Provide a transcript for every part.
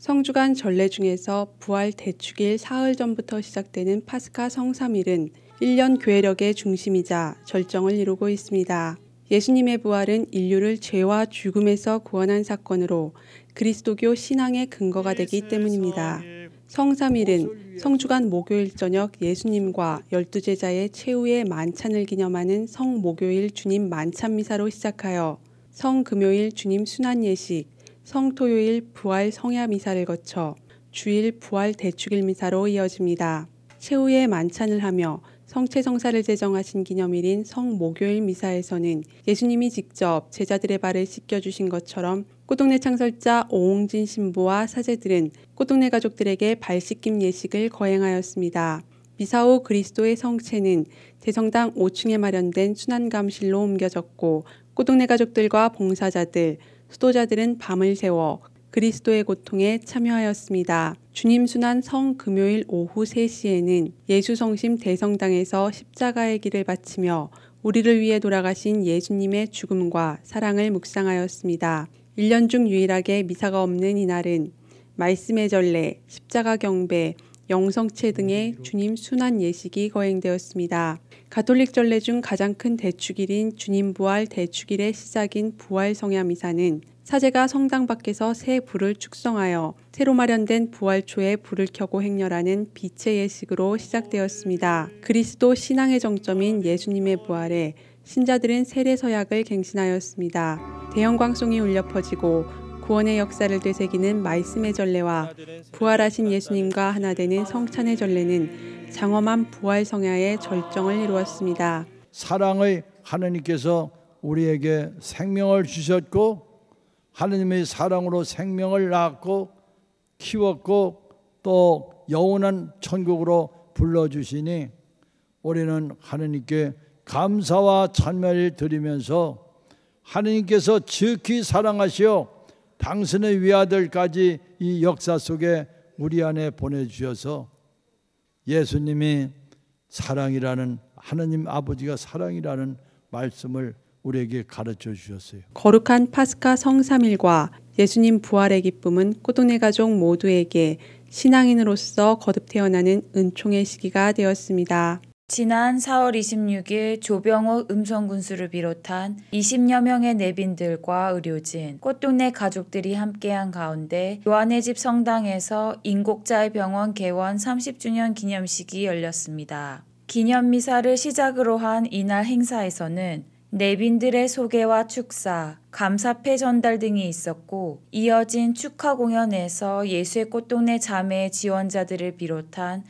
성주간 전례 중에서 부활 대축일 사흘 전부터 시작되는 파스카 성삼일은 1년 교회력의 중심이자 절정을 이루고 있습니다. 예수님의 부활은 인류를 죄와 죽음에서 구원한 사건으로 그리스도교 신앙의 근거가 되기 때문입니다. 성삼일은 성주간 목요일 저녁 예수님과 12제자의 최후의 만찬을 기념하는 성목요일 주님 만찬미사로 시작하여 성금요일 주님 순환예식, 성토요일 부활 성야미사를 거쳐 주일 부활 대축일 미사로 이어집니다. 최후의 만찬을 하며 성체성사를 제정하신 기념일인 성목요일 미사에서는 예수님이 직접 제자들의 발을 씻겨주신 것처럼 꽃동네 창설자 오홍진 신부와 사제들은 꽃동네 가족들에게 발 씻김 예식을 거행하였습니다. 미사 후 그리스도의 성체는 대성당 5층에 마련된 순환감실로 옮겨졌고 꽃동네 가족들과 봉사자들, 수도자들은 밤을 새워 그리스도의 고통에 참여하였습니다. 주님 순환 성금요일 오후 3시에는 예수성심 대성당에서 십자가의 길을 바치며 우리를 위해 돌아가신 예수님의 죽음과 사랑을 묵상하였습니다. 1년 중 유일하게 미사가 없는 이날은 말씀의 전례, 십자가 경배, 영성체 등의 주님 순환 예식이 거행되었습니다. 가톨릭 전례 중 가장 큰 대축일인 주님 부활 대축일의 시작인 부활 성야 미사는 사제가 성당 밖에서 새 불을 축성하여 새로 마련된 부활초에 불을 켜고 행렬하는 빛의 예식으로 시작되었습니다. 그리스도 신앙의 정점인 예수님의 부활에 신자들은 세례서약을 갱신하였습니다. 대형광송이 울려 퍼지고 구원의 역사를 되새기는 말씀의 전례와 부활하신 예수님과 하나 되는 성찬의 전례는 장엄한 부활 성야의 절정을 이루었습니다. 사랑의 하나님께서 우리에게 생명을 주셨고 하나님의 사랑으로 생명을 낳았고 키웠고 또 영원한 천국으로 불러주시니 우리는 하나님께 감사와 찬미를 드리면서 하나님께서 지극히 사랑하시어 당신의 외아들까지 이 역사 속에 우리 안에 보내주셔서 예수님이 사랑이라는 하나님 아버지가 사랑이라는 말씀을 우리에게 가르쳐 주셨어요. 거룩한 파스카 성삼일과 예수님 부활의 기쁨은 꽃동네 가족 모두에게 신앙인으로서 거듭 태어나는 은총의 시기가 되었습니다. 지난 4월 26일 조병호 음성군수를 비롯한 20여 명의 내빈들과 의료진, 꽃동네 가족들이 함께한 가운데 요한의 집 성당에서 인곡자의 병원 개원 30주년 기념식이 열렸습니다. 기념미사를 시작으로 한 이날 행사에서는 내빈들의 소개와 축사, 감사패 전달 등이 있었고 이어진 축하 공연에서 예수의 꽃동네 자매의 지원자들을 비롯한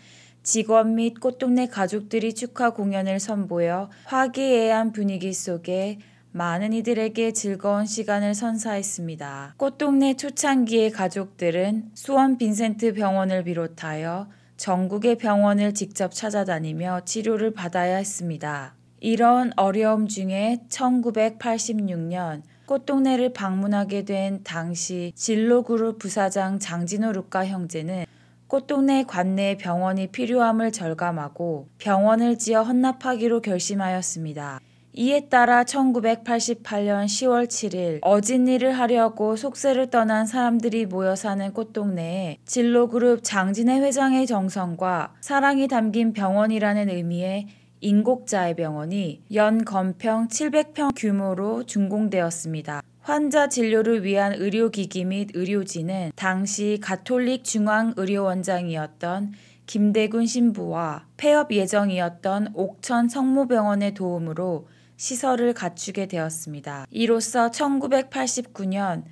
직원 및 꽃동네 가족들이 축하 공연을 선보여 화기애애한 분위기 속에 많은 이들에게 즐거운 시간을 선사했습니다. 꽃동네 초창기의 가족들은 수원 빈센트 병원을 비롯하여 전국의 병원을 직접 찾아다니며 치료를 받아야 했습니다. 이런 어려움 중에 1986년 꽃동네를 방문하게 된 당시 진로그룹 부사장 장진호 루카 형제는 꽃동네 관내에 병원이 필요함을 절감하고 병원을 지어 헌납하기로 결심하였습니다. 이에 따라 1988년 10월 7일 어진 일을 하려고 속세를 떠난 사람들이 모여 사는 꽃동네에 진로그룹 장진애 회장의 정성과 사랑이 담긴 병원이라는 의미의 인곡자의 병원이 연 건평 700평 규모로 준공되었습니다. 환자 진료를 위한 의료기기 및 의료진은 당시 가톨릭 중앙의료원장이었던 김대군 신부와 폐업 예정이었던 옥천 성모병원의 도움으로 시설을 갖추게 되었습니다. 이로써 1989년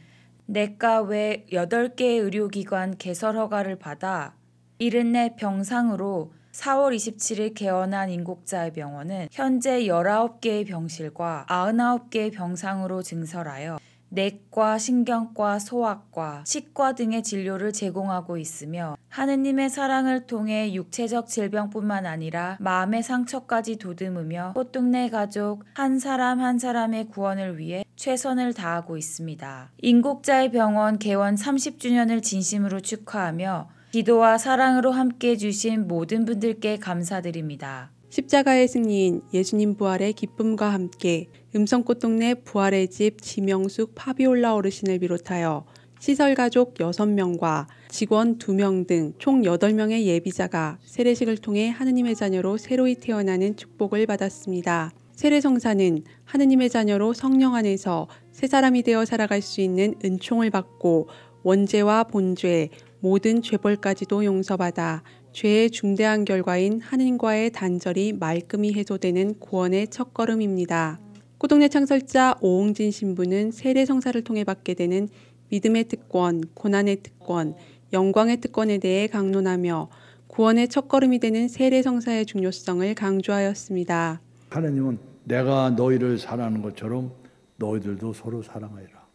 내과 외 8개의 의료기관 개설 허가를 받아 74병상으로 4월 27일 개원한 인곡자의 병원은 현재 19개의 병실과 99개의 병상으로 증설하여 내과, 신경과, 소아과, 치과 등의 진료를 제공하고 있으며 하느님의 사랑을 통해 육체적 질병뿐만 아니라 마음의 상처까지 도듬으며 꽃동네 가족 한 사람 한 사람의 구원을 위해 최선을 다하고 있습니다. 인곡자의 병원 개원 30주년을 진심으로 축하하며 기도와 사랑으로 함께해 주신 모든 분들께 감사드립니다. 십자가의 승리인 예수님 부활의 기쁨과 함께 음성꽃동네 부활의 집 지명숙 파비올라 어르신을 비롯하여 시설가족 6명과 직원 2명 등 총 8명의 예비자가 세례식을 통해 하느님의 자녀로 새로이 태어나는 축복을 받았습니다. 세례성사는 하느님의 자녀로 성령 안에서 새 사람이 되어 살아갈 수 있는 은총을 받고 원죄와 본죄, 모든 죄벌까지도 용서받아 죄의 중대한 결과인 하느님과의 단절이 말끔히 해소되는 구원의 첫걸음입니다. 꽃동네 창설자 오홍진 신부는 세례성사를 통해 받게 되는 믿음의 특권, 고난의 특권, 영광의 특권에 대해 강론하며 구원의 첫걸음이 되는 세례성사의 중요성을 강조하였습니다. 하나님은 내가 너희를 사랑하는 것처럼 너희들도 서로 사랑하라.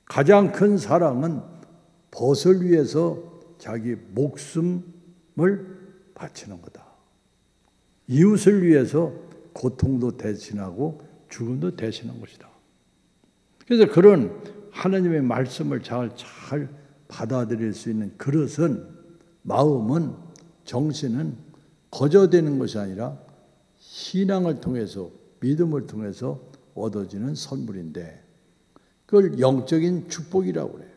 가장 큰 사랑은 벗을 위해서 자기 목숨을 바치는 거다. 이웃을 위해서 고통도 대신하고 죽음도 대신한 것이다. 그래서 그런 하나님의 말씀을 잘 받아들일 수 있는 그릇은, 마음은, 정신은 거저되는 것이 아니라 신앙을 통해서, 믿음을 통해서 얻어지는 선물인데, 그걸 영적인 축복이라고 그래요.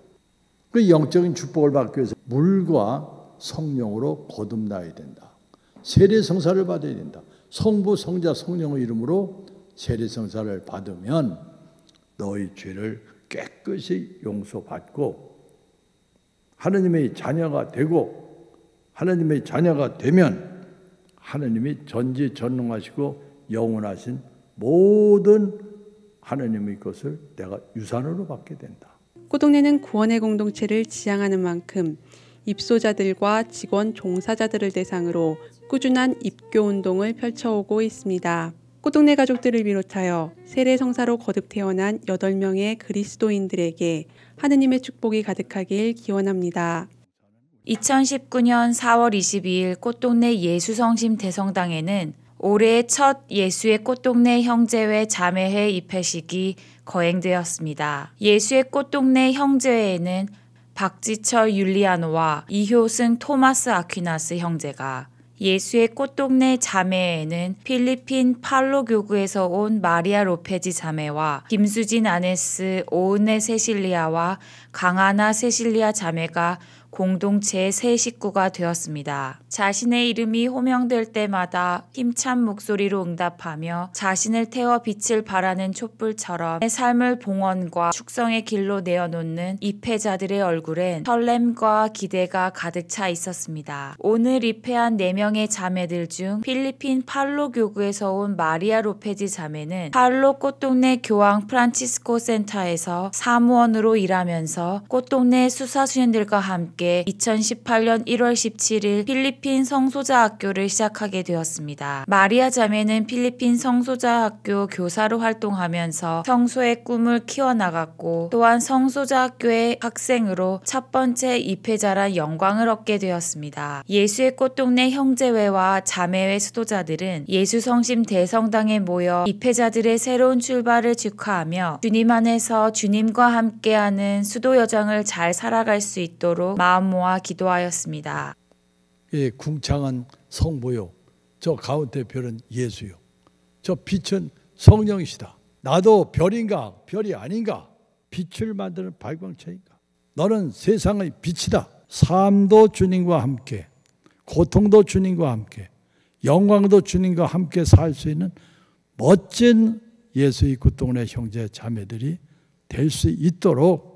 그 영적인 축복을 받기 위해서 물과 성령으로 거듭나야 된다. 세례성사를 받아야 된다. 성부, 성자, 성령의 이름으로 세례성사를 받으면 너희 죄를 깨끗이 용서받고 하나님의 자녀가 되고, 하나님의 자녀가 되면 하나님이 전지전능하시고 영원하신 모든 하나님의 것을 내가 유산으로 받게 된다. 꽃동네는 구원의 공동체를 지향하는 만큼 입소자들과 직원 종사자들을 대상으로 꾸준한 입교운동을 펼쳐오고 있습니다. 꽃동네 가족들을 비롯하여 세례성사로 거듭 태어난 8명의 그리스도인들에게 하느님의 축복이 가득하길 기원합니다. 2019년 4월 22일 꽃동네 예수성심 대성당에는 올해의 첫 예수의 꽃동네 형제회 자매회 입회식이 거행되었습니다. 예수의 꽃동네 형제회에는 박지철 율리아노와 이효승 토마스 아퀴나스 형제가, 예수의 꽃동네 자매회에는 필리핀 팔로 교구에서 온 마리아 로페지 자매와 김수진 아네스 오은혜 세실리아와 강하나 세실리아 자매가 공동체의 새 식구가 되었습니다. 자신의 이름이 호명될 때마다 힘찬 목소리로 응답하며 자신을 태워 빛을 발하는 촛불처럼 삶을 봉헌과 축성의 길로 내어놓는 입회자들의 얼굴엔 설렘과 기대가 가득 차 있었습니다. 오늘 입회한 4명의 자매들 중 필리핀 팔로 교구에서 온 마리아 로페지 자매는 팔로 꽃동네 교황 프란치스코 센터에서 사무원으로 일하면서 꽃동네 수사수녀들과 함께 2018년 1월 17일 필리핀 성소자 학교를 시작하게 되었습니다. 마리아 자매는 필리핀 성소자 학교 교사로 활동하면서 성소의 꿈을 키워나갔고, 또한 성소자 학교의 학생으로 첫 번째 입회자란 영광을 얻게 되었습니다. 예수의 꽃동네 형제회와 자매회 수도자들은 예수성심 대성당에 모여 입회자들의 새로운 출발을 축하하며 주님 안에서 주님과 함께하는 수도 여정을 잘 살아갈 수 있도록 마음 모아 기도하였습니다. 예, 궁창한 성부요, 저 가운데 별은 예수요, 저 빛은 성령이시다. 나도 별인가 별이 아닌가? 빛을 만드는 발광체인가? 너는 세상의 빛이다. 삶도 주님과 함께, 고통도 주님과 함께, 영광도 주님과 함께 살 수 있는 멋진 예수의 꽃동네 형제 자매들이 될 수 있도록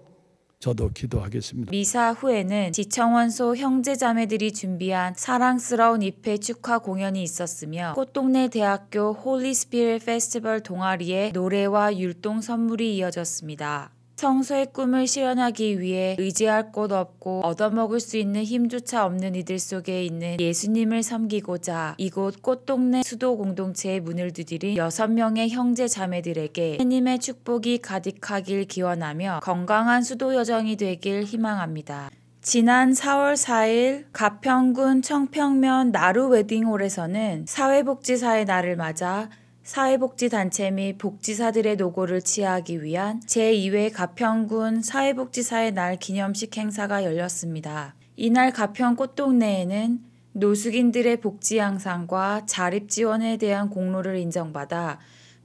저도 기도하겠습니다. 미사 후에는 지청원소 형제자매들이 준비한 사랑스러운 입회 축하 공연이 있었으며 꽃동네 대학교 홀리 스피릿 페스티벌 동아리의 노래와 율동 선물이 이어졌습니다. 성소의 꿈을 실현하기 위해 의지할 곳 없고 얻어먹을 수 있는 힘조차 없는 이들 속에 있는 예수님을 섬기고자 이곳 꽃동네 수도 공동체의 문을 두드린 6명의 형제 자매들에게 하나님의 축복이 가득하길 기원하며 건강한 수도 여정이 되길 희망합니다. 지난 4월 4일 가평군 청평면 나루 웨딩홀에서는 사회복지사의 날을 맞아 사회복지단체 및 복지사들의 노고를 치하하기 위한 제2회 가평군 사회복지사의 날 기념식 행사가 열렸습니다. 이날 가평 꽃동네에는 노숙인들의 복지 향상과 자립 지원에 대한 공로를 인정받아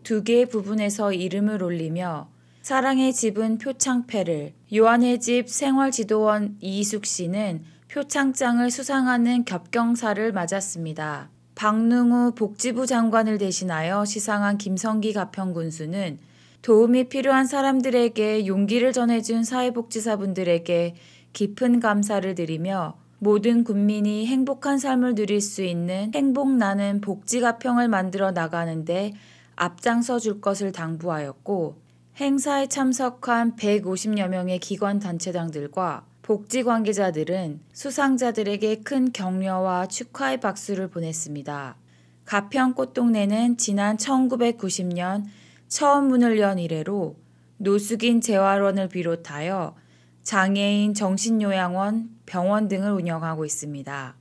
2개의 부분에서 이름을 올리며 사랑의 집은 표창패를, 요한의 집 생활지도원 이희숙 씨는 표창장을 수상하는 겹경사를 맞았습니다. 박능우 복지부 장관을 대신하여 시상한 김성기 가평군수는 도움이 필요한 사람들에게 용기를 전해준 사회복지사분들에게 깊은 감사를 드리며 모든 국민이 행복한 삶을 누릴 수 있는 행복나는 복지가평을 만들어 나가는데 앞장서 줄 것을 당부하였고, 행사에 참석한 150여 명의 기관단체장들과 복지 관계자들은 수상자들에게 큰 격려와 축하의 박수를 보냈습니다. 가평 꽃동네는 지난 1990년 처음 문을 연 이래로 노숙인 재활원을 비롯하여 장애인 정신요양원, 병원 등을 운영하고 있습니다.